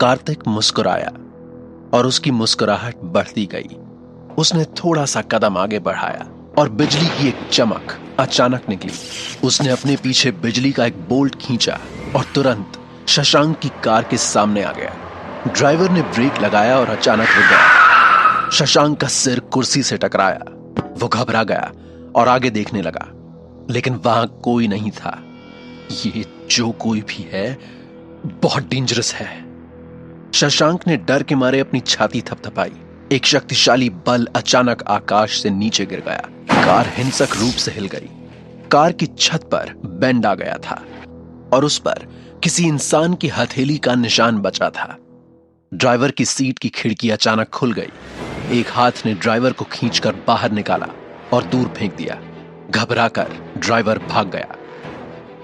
कार्तिक मुस्कुराया और उसकी मुस्कुराहट बढ़ती गई। उसने थोड़ा सा कदम आगे बढ़ाया और बिजली की एक चमक अचानक निकली। उसने अपने पीछे बिजली का एक बोल्ट खींचा और तुरंत शशांक की कार के सामने आ गया। ड्राइवर ने ब्रेक लगाया और अचानक रुक गया। शशांक का सिर कुर्सी से टकराया। वो घबरा गया और आगे देखने लगा, लेकिन वहां कोई नहीं था। ये जो कोई भी है बहुत डेंजरस है। शशांक ने डर के मारे अपनी छाती थपथपाई। एक शक्तिशाली बल अचानक आकाश से नीचे गिर गया। कार हिंसक रूप से हिल गई। कार की छत पर बेंड आ गया था और उस पर किसी इंसान की हथेली का निशान बचा था। ड्राइवर की सीट की खिड़की अचानक खुल गई। एक हाथ ने ड्राइवर को खींचकर बाहर निकाला और दूर फेंक दिया। घबराकर ड्राइवर भाग गया।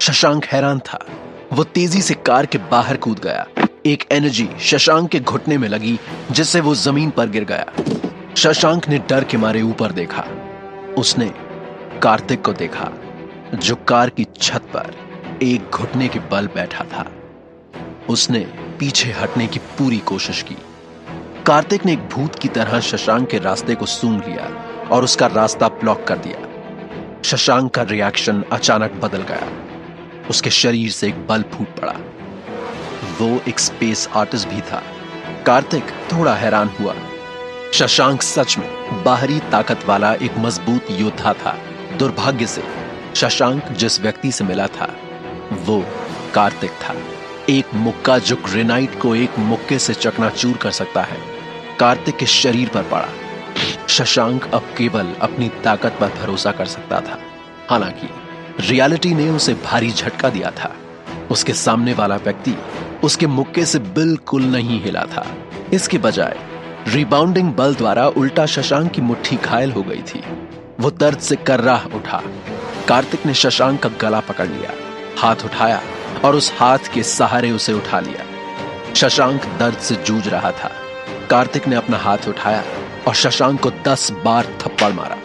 शशांक हैरान था। वो तेजी से कार के बाहर कूद गया। एक एनर्जी शशांक के घुटने में लगी जिससे वो जमीन पर गिर गया। शशांक ने डर के मारे ऊपर देखा। उसने कार्तिक को देखा जो कार की छत पर एक घुटने के बल बैठा था। उसने पीछे हटने की पूरी कोशिश की। कार्तिक ने एक भूत की तरह शशांक के रास्ते को सूंघ लिया और उसका रास्ता ब्लॉक कर दिया। शशांक का रिएक्शन अचानक बदल गया। उसके शरीर से एक बल फूट पड़ा। वो एक स्पेस आर्टिस्ट भी था। कार्तिक थोड़ा हैरान हुआ। शशांक सच में बाहरी ताकत वाला एक मजबूत योद्धा था। दुर्भाग्य से शशांक जिस व्यक्ति से मिला था वो कार्तिक था। एक मुक्का जो ग्रेनाइट को एक मुक्के से चकनाचूर कर सकता है, कार्तिक के शरीर पर पड़ा। शशांक अब केवल अपनी ताकत पर भरोसा कर सकता था। हालांकि रियलिटी ने उसे भारी झटका दिया था। उसके सामने वाला व्यक्ति उसके मुक्के से बिल्कुल नहीं हिला था। इसके बजाय रिबाउंडिंग बल द्वारा उल्टा शशांक की मुट्ठी घायल हो गई थी। वो दर्द से कर्राह उठा। कार्तिक ने शशांक का गला पकड़ लिया, हाथ उठाया और उस हाथ के सहारे उसे उठा लिया। शशांक दर्द से जूझ रहा था। कार्तिक ने अपना हाथ उठाया और शशांक को 10 बार थप्पड़ मारा।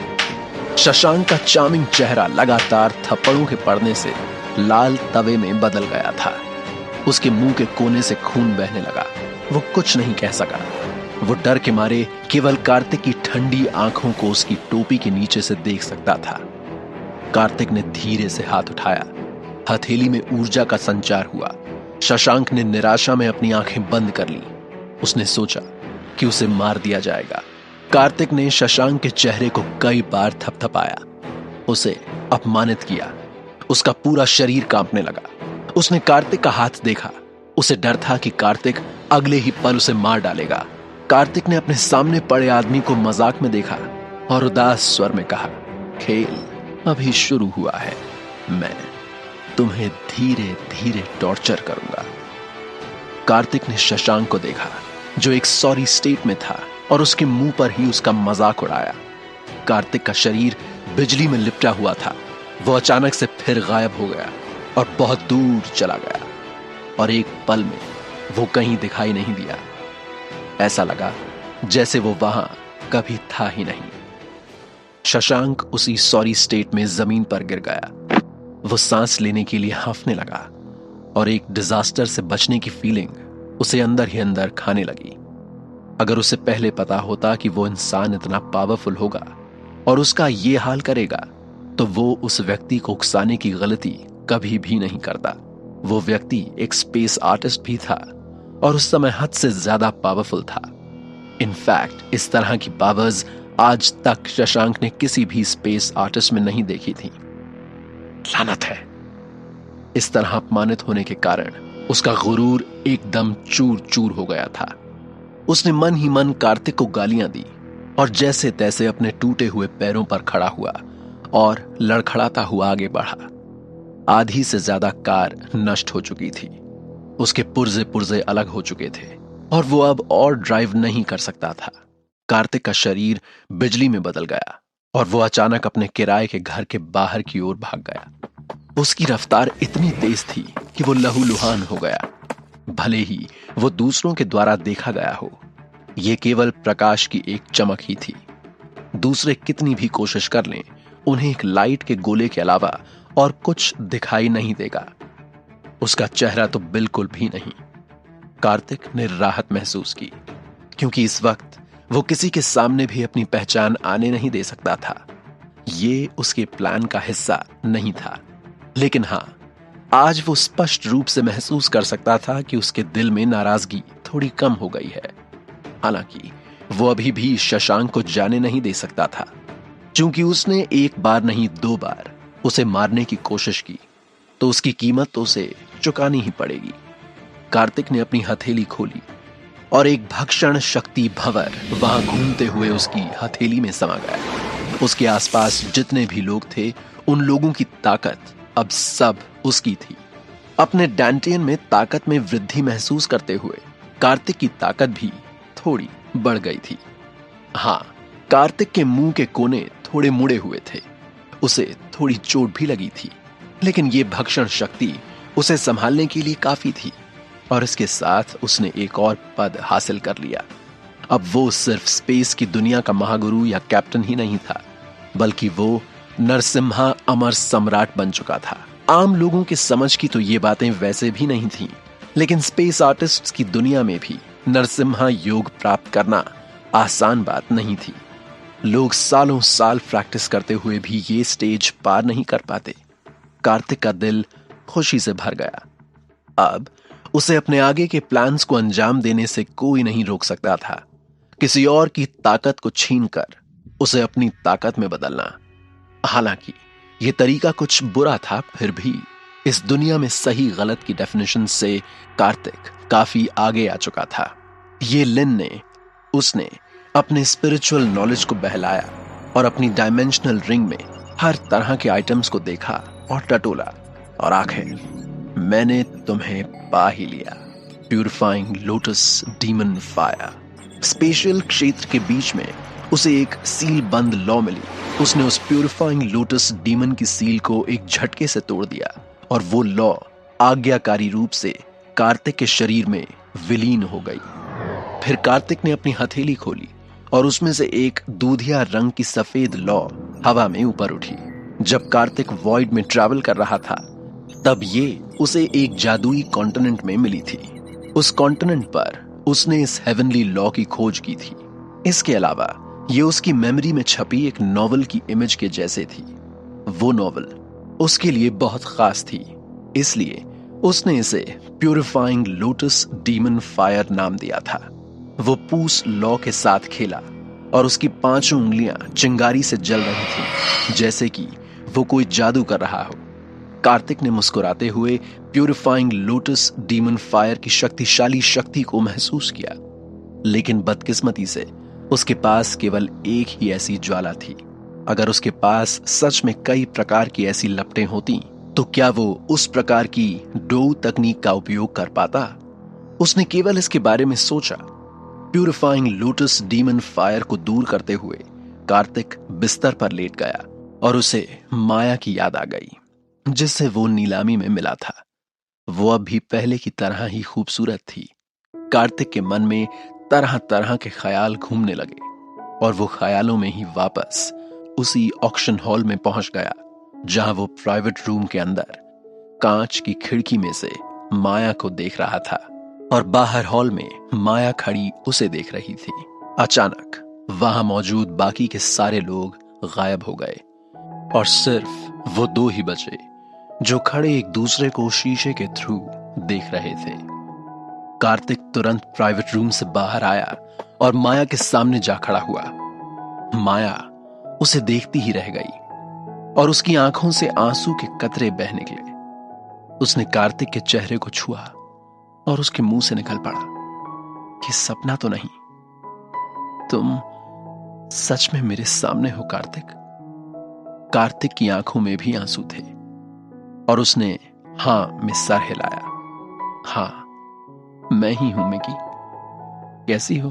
शशांक का चार्मिंग चेहरा लगातार थप्पड़ों के पड़ने से लाल तवे में बदल गया था। उसके मुंह के कोने से खून बहने लगा। वो कुछ नहीं कह सका। वो डर के मारे केवल कार्तिक की ठंडी आंखों को उसकी टोपी के नीचे से देख सकता था। कार्तिक ने धीरे से हाथ उठाया। हथेली में ऊर्जा का संचार हुआ। शशांक ने निराशा में अपनी आंखें बंद कर ली। उसने सोचा कि उसे मार दिया जाएगा। कार्तिक ने शशांक के चेहरे को कई बार थपथपाया, उसे अपमानित किया। उसका पूरा शरीर कांपने लगा। उसने कार्तिक का हाथ देखा। उसे डर था कि कार्तिक अगले ही पल उसे मार डालेगा। कार्तिक ने अपने सामने पड़े आदमी को मजाक में देखा और उदास स्वर में कहा, खेल अभी शुरू हुआ है। मैं तुम्हें धीरे धीरे टॉर्चर करूंगा। कार्तिक ने शशांक को देखा जो एक सॉरी स्टेट में था और उसके मुंह पर ही उसका मजाक उड़ाया। कार्तिक का शरीर बिजली में लिपटा हुआ था। वो अचानक से फिर गायब हो गया और बहुत दूर चला गया और एक पल में वो कहीं दिखाई नहीं दिया। ऐसा लगा जैसे वो वहां कभी था ही नहीं। शशांक उसी सॉरी स्टेट में जमीन पर गिर गया। वो सांस लेने के लिए हांफने लगा और एक डिजास्टर से बचने की फीलिंग उसे अंदर ही अंदर खाने लगी। अगर उसे पहले पता होता कि वो इंसान इतना पावरफुल होगा और उसका ये हाल करेगा तो वो उस व्यक्ति को उकसाने की गलती कभी भी नहीं करता। वो व्यक्ति एक स्पेस आर्टिस्ट भी था और उस समय हद से ज्यादा पावरफुल था। इनफैक्ट इस तरह की पावर्स आज तक शशांक ने किसी भी स्पेस आर्टिस्ट में नहीं देखी थी। लानत है। इस तरह अपमानित होने के कारण उसका गुरूर एकदम चूर चूर हो गया था। उसने मन ही मन कार्तिक को गालियां दी और जैसे तैसे अपने टूटे हुए पैरों पर खड़ा हुआ और लड़खड़ाता हुआ आगे बढ़ा। आधी से ज्यादा कार नष्ट हो चुकी थी। उसके पुर्जे पुर्जे अलग हो चुके थे और वो अब और ड्राइव नहीं कर सकता था। कार्तिक का शरीर बिजली में बदल गया और वो अचानक अपने किराए के घर के बाहर की ओर भाग गया। उसकी रफ्तार इतनी तेज थी कि वो लहूलुहान हो गया। भले ही वो दूसरों के द्वारा देखा गया हो, ये केवल प्रकाश की एक चमक ही थी। दूसरे कितनी भी कोशिश कर लें, उन्हें एक लाइट के गोले के अलावा और कुछ दिखाई नहीं देगा। उसका चेहरा तो बिल्कुल भी नहीं। कार्तिक ने राहत महसूस की, क्योंकि इस वक्त वो किसी के सामने भी अपनी पहचान आने नहीं दे सकता था। ये उसके प्लान का हिस्सा नहीं था, लेकिन हां, आज वो स्पष्ट रूप से महसूस कर सकता था कि उसके दिल में नाराजगी थोड़ी कम हो गई है। हालांकि वो अभी भी शशांक को जाने नहीं दे सकता था, क्योंकि उसने एक बार नहीं 2 बार उसे मारने की कोशिश की, तो उसकी कीमत तो उसे चुकानी ही पड़ेगी। कार्तिक ने अपनी हथेली खोली और एक भक्षण शक्ति भंवर वहां घूमते हुए उसकी हथेली में समा गया। उसके आसपास जितने भी लोग थे, उन लोगों की ताकत अब सब उसकी थी। अपने डैंटियन में ताकत में वृद्धि महसूस करते हुए कार्तिक की ताकत भी थोड़ी बढ़ गई थी। हां, कार्तिक के मुंह के कोने थोड़े मुड़े हुए थे, उसे थोड़ी चोट भी लगी थी, लेकिन यह भक्षण शक्ति उसे संभालने के लिए काफी थी, और इसके साथ उसने एक और पद हासिल कर लिया। अब वो सिर्फ स्पेस की दुनिया का महागुरु या कैप्टन ही नहीं था, बल्कि वो नरसिम्हा अमर सम्राट बन चुका था। आम लोगों की समझ की तो ये बातें वैसे भी नहीं थीं, लेकिन स्पेस आर्टिस्ट्स की दुनिया में भी नरसिम्हा योग प्राप्त करना आसान बात नहीं थी। लोग सालों साल प्रैक्टिस करते हुए भी ये स्टेज पार नहीं कर पाते। कार्तिक का दिल खुशी से भर गया। अब उसे अपने आगे के प्लान्स को अंजाम देने से कोई नहीं रोक सकता था। किसी और की ताकत को छीनकर उसे अपनी ताकत में बदलना। हालांकि यह तरीका कुछ बुरा था, फिर भी इस दुनिया में सही गलत की डेफिनेशन से कार्तिक काफी आगे आ चुका था। ये लिन ने उसने अपने स्पिरिचुअल नॉलेज को बहलाया और अपनी डायमेंशनल रिंग में हर तरह के आइटम्स को देखा और टटोला, और आखिर मैंने तुम्हें पा ही लिया। Purifying lotus demon fire. Special क्षेत्र के बीच में उसे एक सील बंद लॉ मिली। उसने उस प्यूरिफाइंग लोटस डीमन की सील को एक झटके से तोड़ दिया, और वो लॉ आज्ञाकारी रूप से कार्तिक के शरीर में विलीन हो गई। फिर कार्तिक ने अपनी हथेली खोली और उसमें से एक दूधिया रंग की सफेद लॉ हवा में ऊपर उठी। जब कार्तिक वॉइड में ट्रैवल कर रहा था, तब ये उसे एक जादुई कॉन्टिनेंट में मिली थी। उस कॉन्टिनेंट पर उसने इस हेवनली लॉ की खोज की थी। इसके अलावा ये उसकी मेमोरी में छपी एक नॉवल की इमेज के जैसे थी। वो नॉवल उसके लिए बहुत खास थी, इसलिए उसने इसे प्यूरिफाइंग लोटस डीमन फायर नाम दिया था। वो पूस लॉ के साथ खेला और उसकी 5 उंगलियां चिंगारी से जल रही थी, जैसे कि वो कोई जादू कर रहा हो। कार्तिक ने मुस्कुराते हुए प्यूरिफाइंग लोटस डीमन फायर की शक्तिशाली शक्ति को महसूस किया, लेकिन बदकिस्मती से उसके पास केवल एक ही ऐसी ज्वाला थी। अगर उसके पास सच में कई प्रकार की ऐसी लपटें होती, तो क्या वो उस प्रकार की डोउ तकनीक का उपयोग कर पाता? उसने केवल इसके बारे में सोचा। प्यूरिफाइंग लोटस डीमन फायर को दूर करते हुए कार्तिक बिस्तर पर लेट गया और उसे माया की याद आ गई, जिससे वो नीलामी में मिला था। वो अब भी पहले की तरह ही खूबसूरत थी। कार्तिक के मन में तरह तरह के ख्याल घूमने लगे, और वो ख्यालों में ही वापस उसी ऑक्शन हॉल में पहुंच गया, जहां वो प्राइवेट रूम के अंदर कांच की खिड़की में से माया को देख रहा था, और बाहर हॉल में माया खड़ी उसे देख रही थी। अचानक वहां मौजूद बाकी के सारे लोग गायब हो गए, और सिर्फ वो 2 ही बचे, जो खड़े एक दूसरे को शीशे के थ्रू देख रहे थे। कार्तिक तुरंत प्राइवेट रूम से बाहर आया और माया के सामने जा खड़ा हुआ। माया उसे देखती ही रह गई, और उसकी आंखों से आंसू के कतरे बह निकले। उसने कार्तिक के चेहरे को छुआ और उसके मुंह से निकल पड़ा, कि सपना तो नहीं, तुम सच में मेरे सामने हो कार्तिक। कार्तिक की आंखों में भी आंसू थे, और उसने हां में सर हिलाया। हां, मैं ही हूं मिकी। कैसी हो?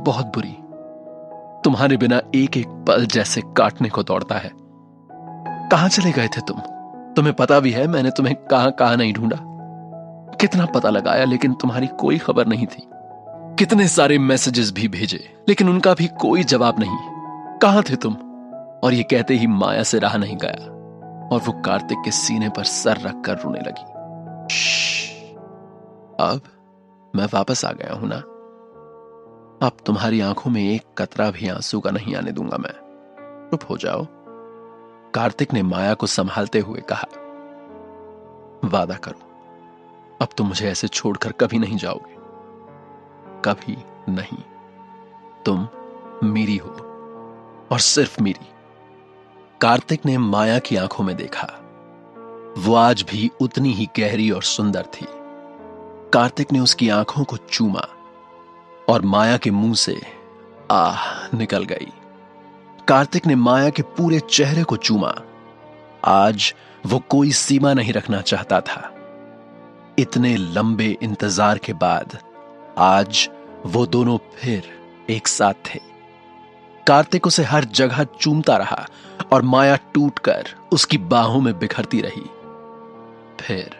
बहुत बुरी। तुम्हारे बिना एक एक पल जैसे काटने को दौड़ता है। कहां चले गए थे तुम? तुम्हें पता भी है मैंने तुम्हें कहां कहां नहीं ढूंढा। कितना पता लगाया, लेकिन तुम्हारी कोई खबर नहीं थी। कितने सारे मैसेजेस भी भेजे, लेकिन उनका भी कोई जवाब नहीं। कहां थे तुम? और ये कहते ही माया से रहा नहीं गया, और वो कार्तिक के सीने पर सर रखकर रोने लगी। अब मैं वापस आ गया हूं ना। अब तुम्हारी आंखों में एक कतरा भी आंसू का नहीं आने दूंगा मैं। चुप हो जाओ, कार्तिक ने माया को संभालते हुए कहा। वादा करो, अब तुम मुझे ऐसे छोड़कर कभी नहीं जाओगे, कभी नहीं। तुम मेरी हो और सिर्फ मेरी। कार्तिक ने माया की आंखों में देखा। वो आज भी उतनी ही गहरी और सुंदर थी। कार्तिक ने उसकी आंखों को चूमा और माया के मुंह से आह निकल गई। कार्तिक ने माया के पूरे चेहरे को चूमा। आज वो कोई सीमा नहीं रखना चाहता था। इतने लंबे इंतजार के बाद आज वो दोनों फिर एक साथ थे। कार्तिक उसे हर जगह चूमता रहा और माया टूटकर उसकी बाहों में बिखरती रही। फिर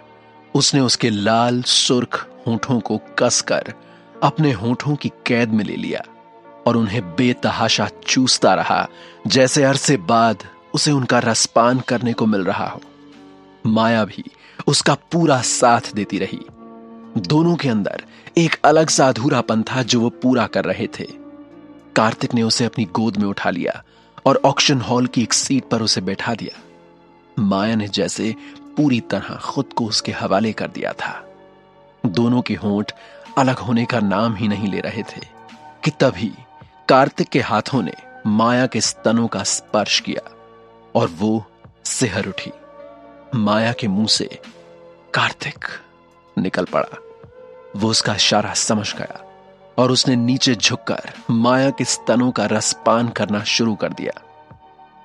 उसने उसके लाल सुर्ख होंठों को कसकर अपने होंठों की कैद में ले लिया और उन्हें बेतहाशा चूसता रहा, जैसे अरसे बाद उसे उनका रसपान करने को मिल रहा हो। माया भी उसका पूरा साथ देती रही। दोनों के अंदर एक अलग सा अधूरापन था जो वो पूरा कर रहे थे। कार्तिक ने उसे अपनी गोद में उठा लिया और ऑक्शन हॉल की एक सीट पर उसे बैठा दिया। माया ने जैसे पूरी तरह खुद को उसके हवाले कर दिया था। दोनों के होंठ अलग होने का नाम ही नहीं ले रहे थे कि तभी कार्तिक के हाथों ने माया के स्तनों का स्पर्श किया और वो सिहर उठी। माया के मुंह से कार्तिक निकल पड़ा। वो उसका इशारा समझ गया और उसने नीचे झुककर माया के स्तनों का रसपान करना शुरू कर दिया।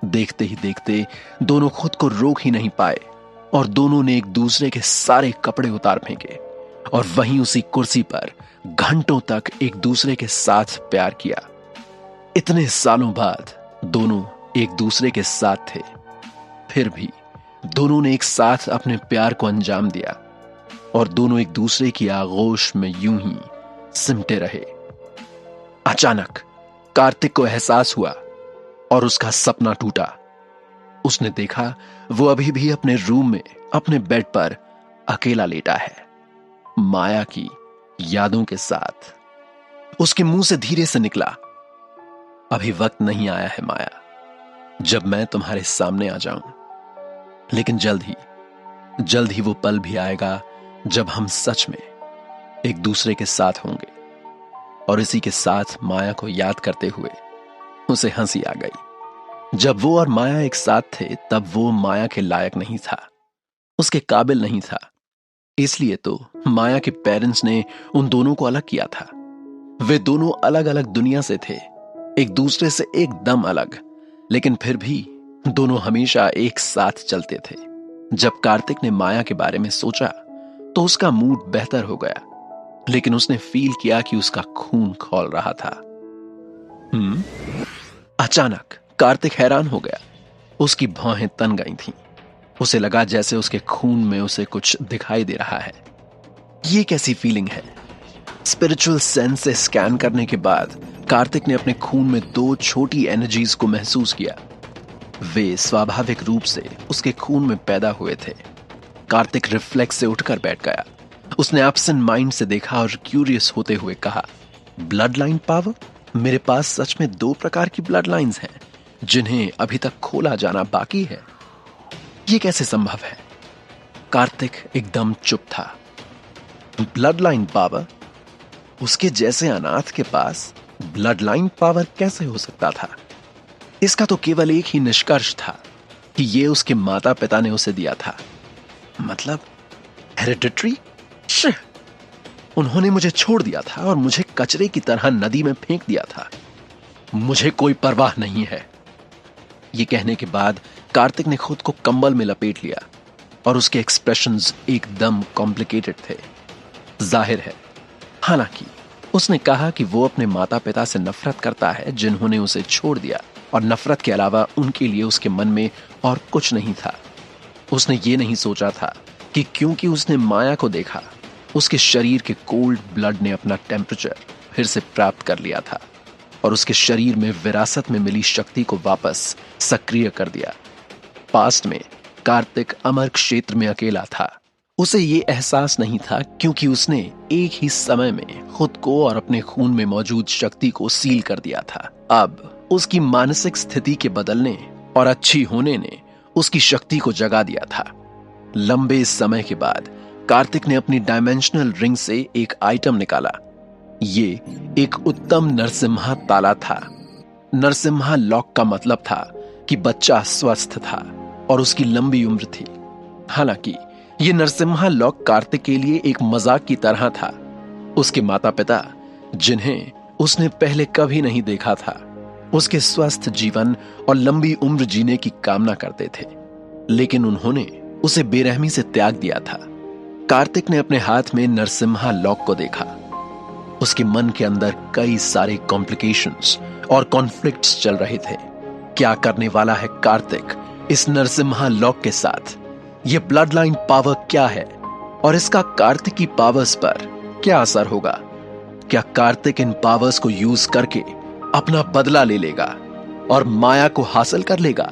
देखते ही देखते दोनों खुद को रोक ही नहीं पाए और दोनों ने एक दूसरे के सारे कपड़े उतार फेंके और वहीं उसी कुर्सी पर घंटों तक एक दूसरे के साथ प्यार किया। इतने सालों बाद दोनों एक दूसरे के साथ थे, फिर भी दोनों ने एक साथ अपने प्यार को अंजाम दिया और दोनों एक दूसरे की आगोश में यूं ही सिमटे रहे। अचानक कार्तिक को एहसास हुआ और उसका सपना टूटा। उसने देखा वो अभी भी अपने रूम में अपने बेड पर अकेला लेटा है, माया की यादों के साथ। उसके मुंह से धीरे से निकला, अभी वक्त नहीं आया है माया जब मैं तुम्हारे सामने आ जाऊं, लेकिन जल्द ही वो पल भी आएगा जब हम सच में एक दूसरे के साथ होंगे। और इसी के साथ माया को याद करते हुए उसे हंसी आ गई। जब वो और माया एक साथ थे तब वो माया के लायक नहीं था, उसके काबिल नहीं था। इसलिए तो माया के पेरेंट्स ने उन दोनों को अलग किया था। वे दोनों अलग अलग दुनिया से थे, एक दूसरे से एकदम अलग, लेकिन फिर भी दोनों हमेशा एक साथ चलते थे। जब कार्तिक ने माया के बारे में सोचा तो उसका मूड बेहतर हो गया, लेकिन उसने फील किया कि उसका खून खौल रहा था। अचानक कार्तिक हैरान हो गया। उसकी भौहें तन गई थीं। उसे लगा जैसे उसके खून में उसे कुछ दिखाई दे रहा है। ये कैसी फीलिंग है? स्पिरिचुअल सेंस से स्कैन करने के बाद कार्तिक ने अपने खून में दो छोटी एनर्जीज को महसूस किया। वे स्वाभाविक रूप से उसके खून में पैदा हुए थे। कार्तिक रिफ्लेक्स से उठकर बैठ गया। उसने एब्सेंट माइंड से देखा और क्यूरियस होते हुए कहा, ब्लड लाइन पावर? मेरे पास सच में दो प्रकार की ब्लड लाइंस हैं जिन्हें अभी तक खोला जाना बाकी है। ये कैसे संभव है? कार्तिक एकदम चुप था। Blood line power? उसके जैसे अनाथ के पास ब्लड लाइन पावर कैसे हो सकता था? इसका तो केवल एक ही निष्कर्ष था कि ये उसके माता पिता ने उसे दिया था। मतलब हेरिडिटरी? उन्होंने मुझे छोड़ दिया था और मुझे कचरे की तरह नदी में फेंक दिया था। मुझे कोई परवाह नहीं है। ये कहने के बाद कार्तिक ने खुद को कंबल में लपेट लिया और उसके एक्सप्रेशंस एकदम कॉम्प्लिकेटेड थे। जाहिर है, हालांकि उसने कहा कि वो अपने माता पिता से नफरत करता है जिन्होंने उसे छोड़ दिया, और नफरत के अलावा उनके लिए उसके मन में और कुछ नहीं था। उसने ये नहीं सोचा था कि क्योंकि उसने माया को देखा, उसके शरीर के कोल्ड ब्लड ने अपना टेम्परेचर फिर से प्राप्त कर लिया था और उसके शरीर में विरासत में मिली शक्ति को वापस सक्रिय कर दिया। पास्ट में कार्तिक अमर क्षेत्र में अकेला था उसे ये एहसास नहीं था क्योंकि उसने एक ही समय में खुद को और अपने खून में मौजूद शक्ति को सील कर दिया था। अब उसकी मानसिक स्थिति के बदलने और अच्छी होने ने उसकी शक्ति को जगा दिया था। लंबे समय के बाद कार्तिक ने अपनी डायमेंशनल रिंग से एक आइटम निकाला। ये एक उत्तम नरसिम्हा ताला था। नरसिम्हा लॉक का मतलब था कि बच्चा स्वस्थ था और उसकी लंबी उम्र थी। हालांकि ये नरसिम्हा लॉक कार्तिक के लिए एक मजाक की तरह था। उसके माता पिता, जिन्हें उसने पहले कभी नहीं देखा था, उसके स्वस्थ जीवन और लंबी उम्र जीने की कामना करते थे, लेकिन उन्होंने उसे बेरहमी से त्याग दिया था। कार्तिक ने अपने हाथ में नरसिम्हा लॉक को देखा। उसके मन के अंदर कई सारे कॉम्प्लिकेशंस और कॉन्फ्लिक्ट्स चल रहे थे। क्या करने वाला है कार्तिक इस नरसिम्हा लॉक के साथ? यह ब्लड लाइन पावर क्या है और इसका कार्तिक की पावर्स पर क्या असर होगा? क्या कार्तिक इन पावर्स को यूज करके अपना बदला ले लेगा और माया को हासिल कर लेगा?